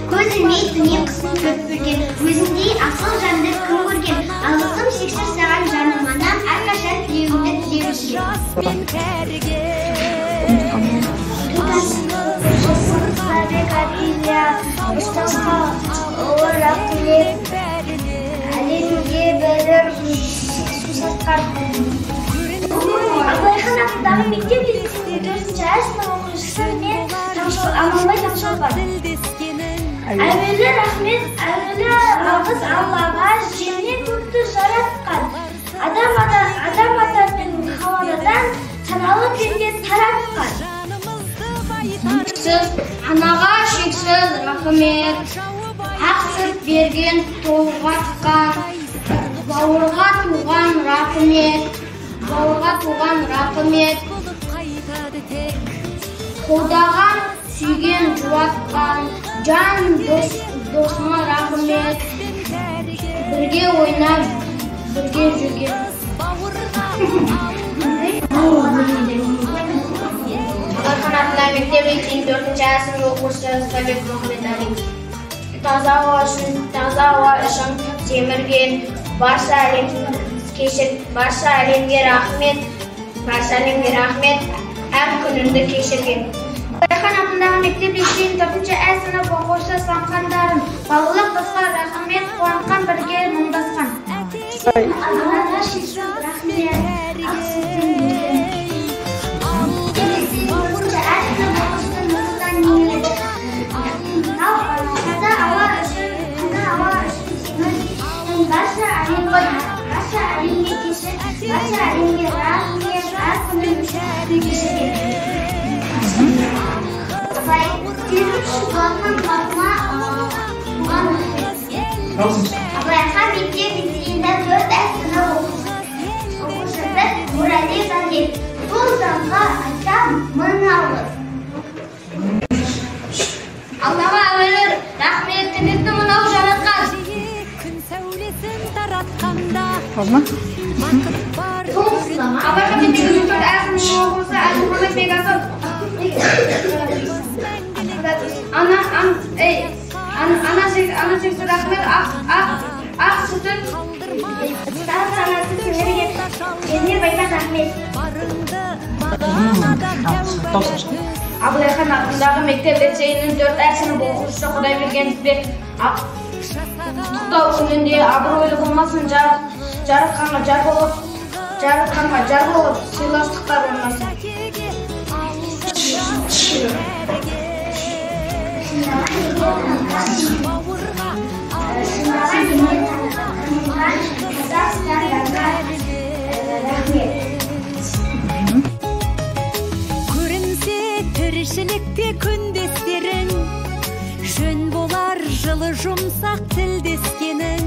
Көз ілмей дүние қысын көп бөлген, өзіндей асыл жанды кім көрген, алғысым шексіз саған жаным анам, әрқашан тілеуімді тілеуші. Әлемге берер сусатқан. Абылайхан атындағы мектеп лицейінде 4-ші сынып оқушысы мен Аманбай Таңшолпан. Әуелі рахмет, әуелі алғыс Аллаға, жермен көкті жаратқан. Адам атаның хауадан саналы пенде таратқан. Анаға шексіз рахмет, ақ сүт берген толғатқан. Бауырға туған рахмет, қолдаған сүйген жуатқан. Жан досыма рахмет, бірге ойнап, бірге жүрген. Абылайхан атындағы мектеп лицейінің 4-ші сынып оқушысы Сабек Мұхамбетәлі. Таза ауа үшін семірген, барша әлемге рахмет, әр күнімді кешірген. Абылайхан атындағы мектеп лицейінің 4-ші сынып оқушысы Самқандарын, балалық достар рахмет, қуанқан бірге мұңдасқан. Анаға шексіз рахмет, ақ сүттен берген. Лицейінің 4-ші сынып оқушысы Нұрсұлтан Ниеледі. Таза ауа үшін семірген, барша әлемге кешір, барша әлемге рахмет, әр күнімді кешірген. Абылайхан мектеп лицейінде 4-ші сынып оқушысы Мұрали Замир. Бұл заңға айтсам мың алғыс. Аллаға әуелі рахмет, тірлікті мынау жаратқан. Абылайхан мектеп лицейінде 4-ші сынып оқушысы Әлмұхаммед Бекасов. Ана шексіз рахмет, ақ сүтін санасы сіңірген, жеріне байтақ рахмет. Абылайхан атындағы мектеп лицейінің 4-ші сынып оқушысы Құдайбергеновпен құттықтау күнінде абыройлы болмасын, жаратқанға жар болып, сыйластықтар орнасын. Көрінсе тіршілікте күндестерің, жөн болар жылы жұмсақ тілдескенің.